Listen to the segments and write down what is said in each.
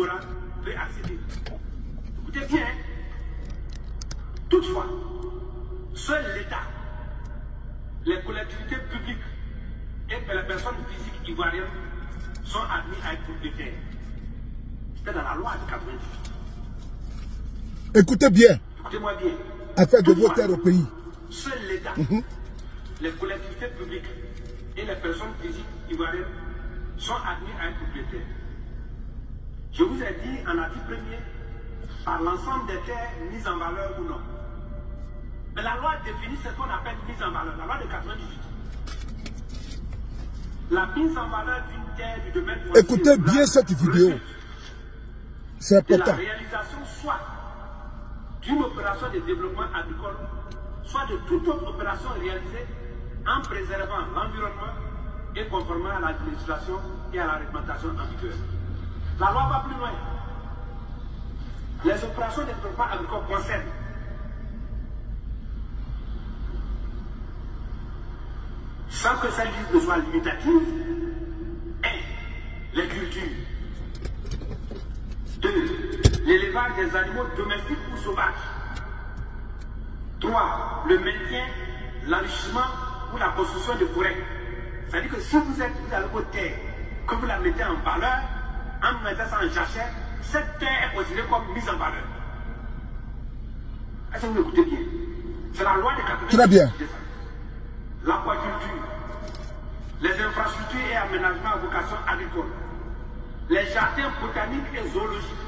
l'ignorant peut accéder. Écoutez bien, toutefois, seul l'État, les collectivités publiques et les personnes physiques ivoiriennes sont admis à être propriétaires. C'était dans la loi de 98. Écoutez bien. Écoutez-moi bien. Afin de voter au pays. Seul l'État, les collectivités publiques et les personnes physiques ivoiriennes sont admis à être propriétaires. Je vous ai dit en article 1er, par l'ensemble des terres mises en valeur ou non. Mais la loi définit ce qu'on appelle mise en valeur, la loi de 98. La mise en valeur d'une terre du domaine foncier. Écoutez bien cette vidéo. C'est important. La réalisation soit d'une opération de développement agricole, soit de toute autre opération réalisée en préservant l'environnement et conformément à la législation et à la réglementation en vigueur. La loi va plus loin. Les opérations de développement agricole concernent sans que celle-ci ne soit limitative, 1. Les cultures. 2. L'élevage des animaux domestiques ou sauvages. 3. Le maintien, l'enrichissement ou la construction de forêts. C'est-à-dire que si vous avez votre terre, que vous la mettez en valeur, en mettant ça en jachère, cette terre est considérée comme mise en valeur. Est-ce que vous m'écoutez bien? C'est la loi de 98. Très bien. L'aquaculture, les infrastructures et aménagements à vocation agricole, les jardins botaniques et zoologiques,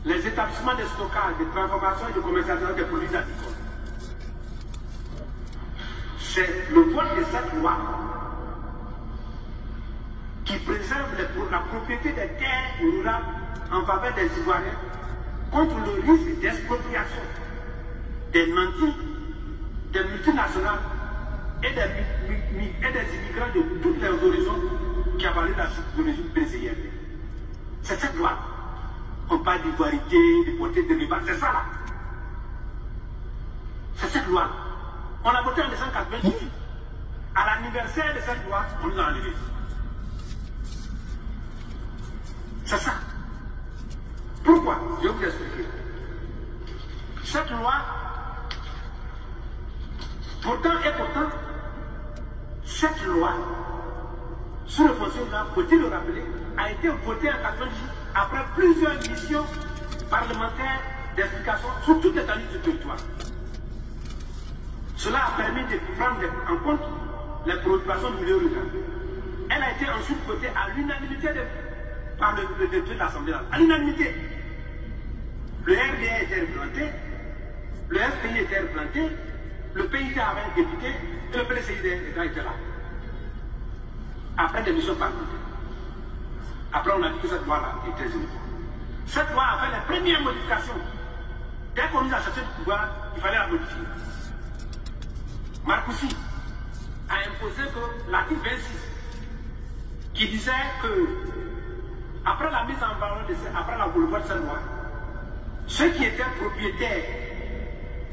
les établissements de stockage, de transformation et de commercialisation des produits agricoles. C'est le vote de cette loi qui préserve la propriété des terres rurales en faveur des Ivoiriens contre le risque d'expropriation des nantis, des multinationales et des immigrants de toutes les horizons qui avalent la chute de régime PCIR. C'est cette loi. On parle d'ivoirité, de beauté, de rival, c'est ça là. C'est cette loi. On a voté en 1998. À l'anniversaire de cette loi, on nous a enlevé. C'est ça. Pourquoi? Je vais vous expliquer. Cette loi, pourtant, cette loi, sur le foncier-là, faut-il le rappeler, a été votée en 98 après plusieurs missions parlementaires d'explication sur toute l'étendue du territoire. Cela a permis de prendre en compte les préoccupations du milieu rural. Elle a été ensuite votée à l'unanimité par le député de l'Assemblée. À l'unanimité. Le RDA était représenté, le FPI était représenté, le PIT avait un député et le PLCID était là. Après des missions parlementaires. Après, on a dit que cette loi-là était uniforme. Cette loi a fait les premières modifications. Dès qu'on nous a cherché du pouvoir, il fallait la modifier. Marcoussi a imposé que l'article 26, qui disait que, après la mise en valeur après la voie de cette loi, ceux qui étaient propriétaires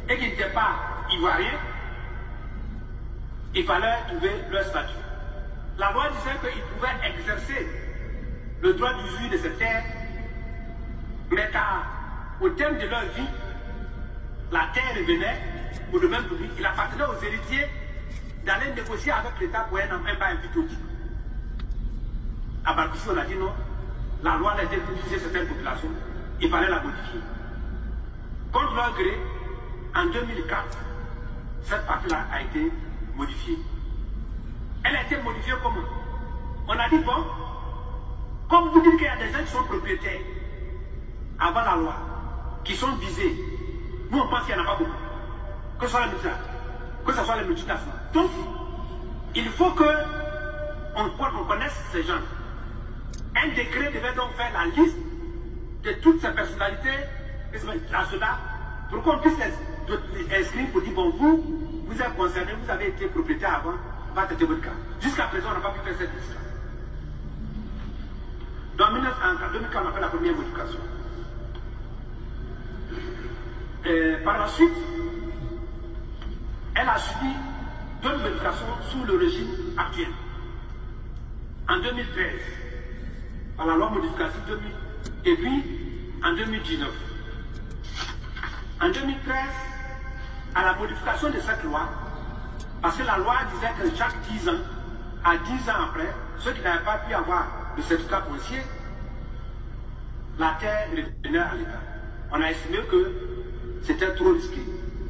et qui n'étaient pas ivoiriens, il fallait trouver leur statut. La loi disait qu'ils pouvaient exercer le droit d'usure de cette terre, mais au terme de leur vie, la terre revenait au domaine public. Il appartenait aux héritiers d'aller négocier avec l'État pour un bail hypothétique. À Marcoussi, on a dit non. La loi a été modifiée certaines populations. Il fallait la modifier. Contre leur gré, en 2004, cette partie-là a été modifiée. Elle a été modifiée comment? On a dit bon, comme vous dites qu'il y a des gens qui sont propriétaires avant la loi, qui sont visés, nous on pense qu'il n'y en a pas beaucoup. Que ce soit les multinationales, que ce soit les multinationales. Donc, il faut qu'on connaisse ces gens. Un décret devait donc faire la liste de toutes ces personnalités nationales pour qu'on puisse les inscrire pour dire bon, vous êtes concernés, vous avez été propriétaire avant, va traiter votre cas. Jusqu'à présent, on n'a pas pu faire cette liste-là. En 2004, on a fait la première modification. Par la suite, elle a subi d'autres modifications sous le régime actuel. En 2013, par la loi modificative Et puis, en 2019. En 2013, à la modification de cette loi, parce que la loi disait que chaque 10 ans, à 10 ans après, ceux qui n'avaient pas pu avoir le certificat foncier, la terre revenait à l'État. On a estimé que c'était trop risqué,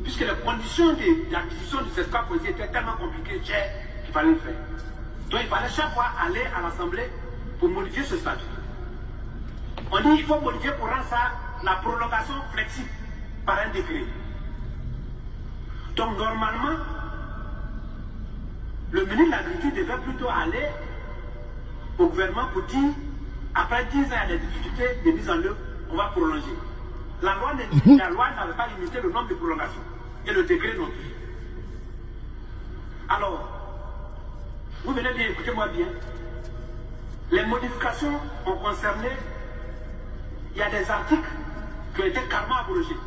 puisque les conditions d'acquisition du certificat foncier étaient tellement compliquées, chères, qu'il fallait le faire. Donc il fallait chaque fois aller à l'Assemblée pour modifier ce statut. On dit qu'il faut modifier pour rendre ça la prolongation flexible par un décret. Donc normalement, le ministre de l'Agriculture devait plutôt aller au gouvernement pour dire, après 10 ans, il y a des difficultés de mise en œuvre, on va prolonger. La loi n'avait pas limité le nombre de prolongations, et le décret non plus. Alors, vous venez bien, écoutez-moi bien. Les modifications ont concerné, il y a des articles qui ont été carrément abrogés.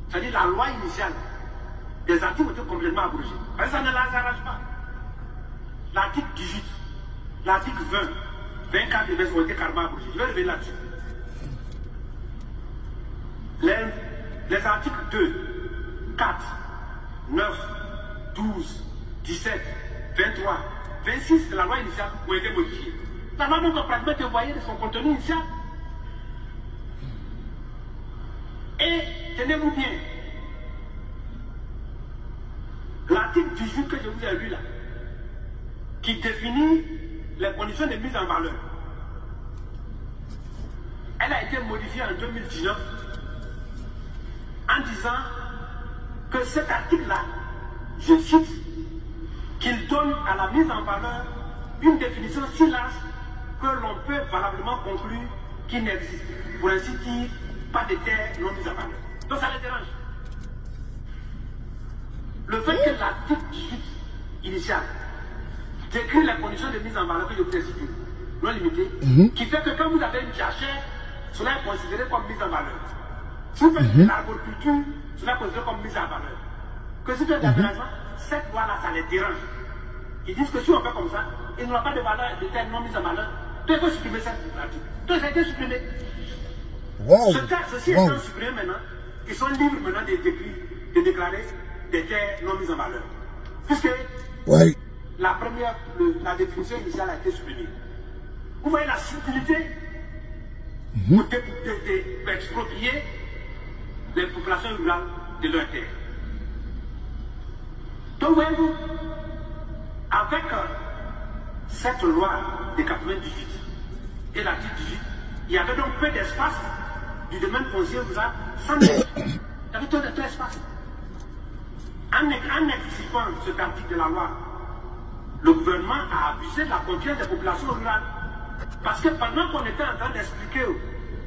C'est-à-dire la loi initiale. Des articles ont été complètement abrogés. Mais ça ne l'arrange pas. L'article 18, l'article 20, 24 et 20 ont été carrément abrogés. Je vais revenir là-dessus. Les articles 2, 4, 9, 12, 17, 23, 26 de la loi initiale ont été modifiés. La loi donc a pratiquement été envoyée de son contenu initial. Et tenez-vous bien, l'article 18 que je vous ai lu là, qui définit les conditions de mise en valeur, elle a été modifiée en 2019 en disant que cet article-là, je cite, qu'il donne à la mise en valeur une définition si large que l'on peut valablement conclure qu'il n'existe, pour ainsi dire, pas de terre non mise en valeur. Donc ça les dérange. Le fait que l'article 18 initial décrit les conditions de mise en valeur que je vous ai citées, non limitées, qui fait que quand vous avez une jachère, cela est considéré comme mise en valeur. Si vous faites de l'agriculture, cela est considéré comme mise en valeur. Que si vous faites de l'aménagement, cette loi-là, ça les dérange. Ils disent que si on fait comme ça, il n'y aura pas de valeur de terre non mise en valeur. Donc il faut supprimer cette article. Donc ça a été supprimé. Wow. Ceci étant supprimé maintenant, ils sont libres maintenant de déclarer des terres non mises en valeur. Puisque la définition initiale a été supprimée. Vous voyez la subtilité pour exproprier les populations rurales de leurs terres. Donc voyez-vous, avec cette loi de 98 et l'article 18, il y avait donc peu d'espace du domaine foncier rural sans il y avait tout d'espace. En exécutant cet article de la loi, le gouvernement a abusé de la confiance des populations rurales. Parce que pendant qu'on était en train d'expliquer aux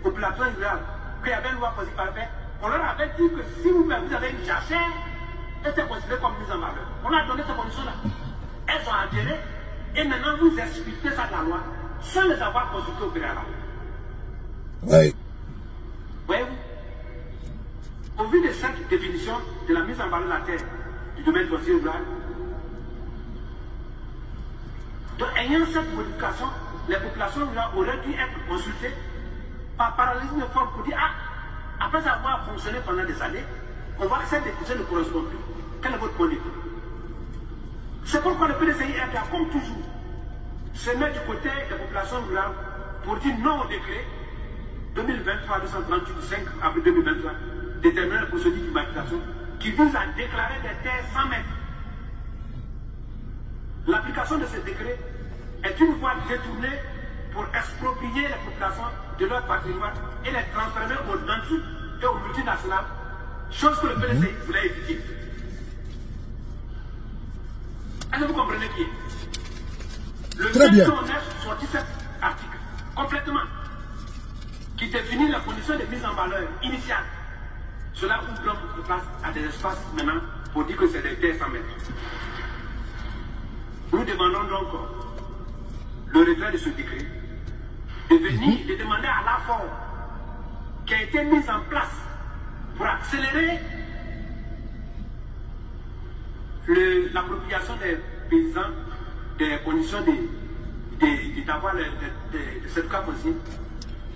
populations rurales qu'il y avait une loi foncière parfaite, on leur avait dit que si vous avez une jachère, elle était considérée comme mise en valeur. On a donné ces conditions-là. Elles sont adhérées et maintenant vous expliquez ça de la loi sans les avoir consultés au préalable. Oui. Voyez-vous, au vu de cette définition de la mise en valeur de la terre du domaine foncier rural, donc ayant cette modification, les populations rurales auraient dû être consultées par parallélisme de forme pour dire après avoir fonctionné pendant des années, on voit que cette décision ne correspond plus. Quel est votre point de vue? C'est pourquoi le PDCI RDA, comme toujours, se met du côté des populations rurales pour dire non au décret 2023-238 du 5 avril 2023 déterminant la procédure d'immatriculation qui vise à déclarer des terres sans mètres. L'application de ce décret est une voie détournée pour exproprier les populations de leur patrimoine et les transformer aux nantis et aux multinationales, chose que le PDCI voulait éviter. Est-ce que vous comprenez bien? Le fait qu'on ait sorti cet article complètement, qui définit la condition de mise en valeur initiale, cela ouvre donc place à des espaces maintenant pour dire que c'est des terres sans mètres. Nous demandons donc le retrait de ce décret, de demander à l'apport qui a été mis en place pour accélérer l'appropriation des paysans des conditions d'avoir le certificat foncier,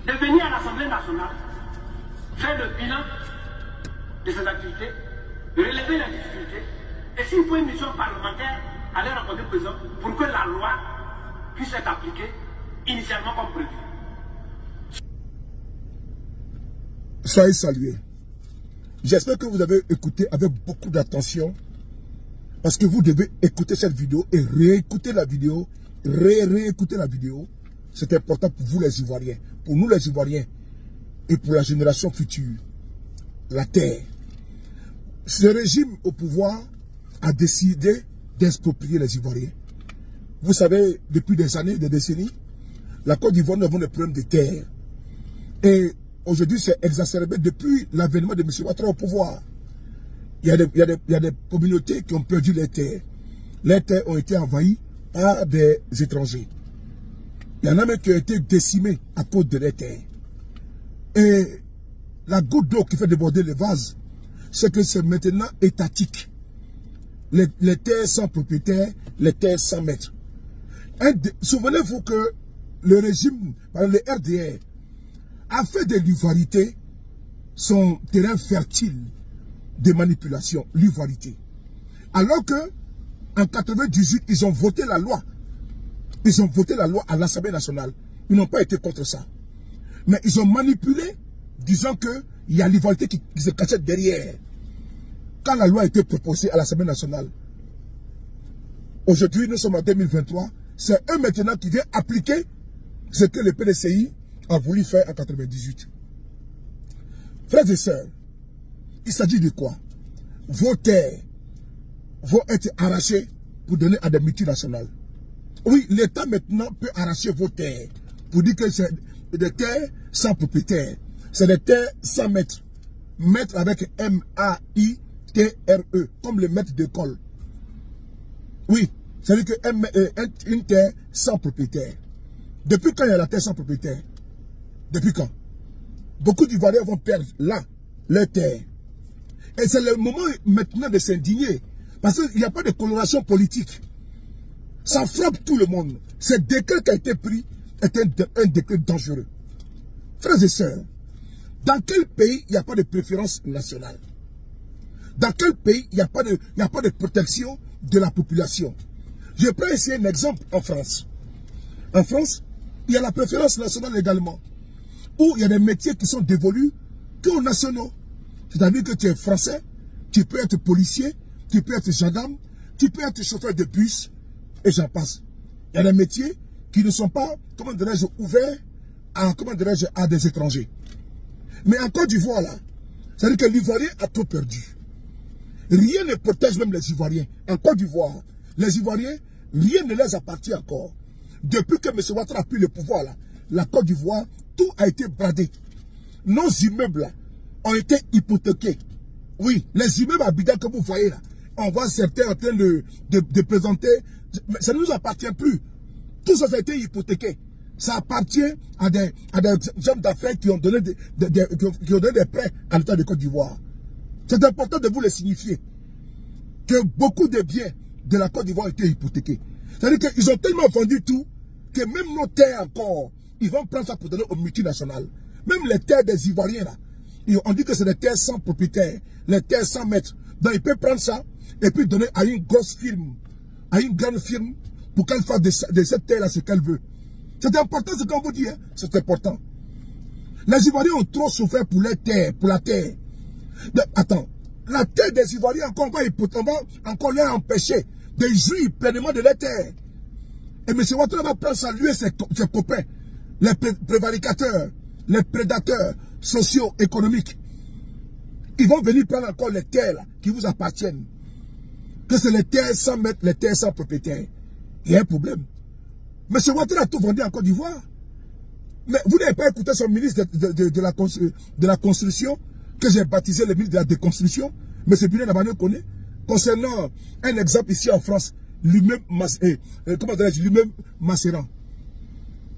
de venir à l'Assemblée nationale, faire le bilan de ses activités, relever les difficultés, et s'il faut une mission parlementaire, aller rencontrer le président pour que la loi puisse être appliquée initialement comme prévu. Soyez salués. J'espère que vous avez écouté avec beaucoup d'attention, parce que vous devez écouter cette vidéo et réécouter la vidéo, réécouter la vidéo. C'est important pour vous les Ivoiriens, pour nous les Ivoiriens et pour la génération future. La terre. Ce régime au pouvoir a décidé d'exproprier les Ivoiriens. Vous savez, depuis des années, des décennies, la Côte d'Ivoire n'a pas de problème de terre. Et aujourd'hui, c'est exacerbé depuis l'avènement de M. Ouattara au pouvoir. Il y a des communautés qui ont perdu les terres. Les terres ont été envahies par des étrangers. Il y en a même qui ont été décimés à cause de les terres. Et la goutte d'eau qui fait déborder les vases, c'est que c'est maintenant étatique. Les terres sans propriétaire, les terres sans maître. Souvenez-vous que le régime, le RDR, a fait de l'ivoirité son terrain fertile de manipulation, l'ivoirité. Alors que, en 98, ils ont voté la loi. Ils ont voté la loi à l'Assemblée nationale. Ils n'ont pas été contre ça. Mais ils ont manipulé, disant qu'il y a l'ivoirité qui se cachait derrière. Quand la loi a été proposée à l'Assemblée nationale, aujourd'hui, nous sommes en 2023, c'est eux maintenant qui viennent appliquer ce que le PDCI a voulu faire en 98. Frères et sœurs, il s'agit de quoi? Vos terres vont être arrachées pour donner à des multinationales. Oui, l'État maintenant peut arracher vos terres pour dire que c'est des terres sans propriétaire. C'est des terres sans maître. Maître avec M-A-I-T-R-E, comme le maître d'école. Oui, c'est-à-dire que une terre sans propriétaire. Depuis quand il y a la terre sans propriétaire? Depuis quand? Beaucoup d'Ivoiriens vont perdre là leur terre. Et c'est le moment maintenant de s'indigner. Parce qu'il n'y a pas de coloration politique. Ça frappe tout le monde. Ce décret qui a été pris est un décret dangereux. Frères et sœurs, dans quel pays il n'y a pas de préférence nationale? Dans quel pays il n'y a pas de protection de la population? Je prends ici un exemple en France. En France, il y a la préférence nationale également, où il y a des métiers qui sont dévolus qu'aux nationaux. C'est-à-dire que tu es français, tu peux être policier, tu peux être gendarme, tu peux être chauffeur de bus, et j'en passe. Il y a des métiers qui ne sont pas, comment dirais-je, ouverts à, à des étrangers. Mais en Côte d'Ivoire, là, c'est-à-dire que l'Ivoirien a tout perdu. Rien ne protège même les Ivoiriens. En Côte d'Ivoire, les Ivoiriens, rien ne les appartient encore. Depuis que M. Ouattara a pris le pouvoir, là, la Côte d'Ivoire, tout a été bradé. Nos immeubles là, ont été hypothéqués. Oui, les immeubles habitats que vous voyez là, on voit certains en train de présenter, ça ne nous appartient plus. Tout ça a été hypothéqué. Ça appartient à des hommes d'affaires qui ont donné des prêts à l'État de Côte d'Ivoire. C'est important de vous le signifier. Que beaucoup de biens de la Côte d'Ivoire ont été hypothéqués. C'est-à-dire qu'ils ont tellement vendu tout que même nos terres encore, ils vont prendre ça pour donner aux multinationales. Même les terres des Ivoiriens là, on dit que c'est des terres sans propriétaire, les terres sans maître. Donc ils peuvent prendre ça et puis donner à une grosse firme, à une grande firme, pour qu'elle fasse de cette terre là ce qu'elle veut. C'est important ce qu'on vous dit, hein? C'est important. Les Ivoiriens ont trop souffert pour les terres, pour la terre. Donc, attends, la terre des Ivoiriens encore, on va encore les empêcher de jouir pleinement de la terre. Et M. Ouattara va prendre ça, lui et ses copains, les prévaricateurs, les prédateurs sociaux, économiques. Ils vont venir prendre encore les terres là, qui vous appartiennent. Que c'est les terres sans maître, les terres sans propriétaire. Il y a un problème. M. Ouattara a tout vendu en Côte d'Ivoire. Mais vous n'avez pas écouté son ministre de la construction, que j'ai baptisé le ministre de la déconstruction. M. Binet Nabane connaît. Concernant un exemple ici en France, lui-même Masséran.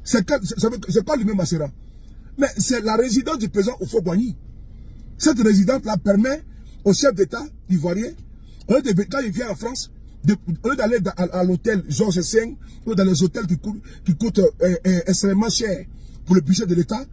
C'est quoi lui-même Masséran? Mais c'est la résidence du président Houphouët-Boigny. Cette résidence-là permet au chef d'État ivoirien, quand il vient en France, au lieu d'aller à l'hôtel Georges V, ou dans les hôtels qui coûtent extrêmement cher pour le budget de l'État,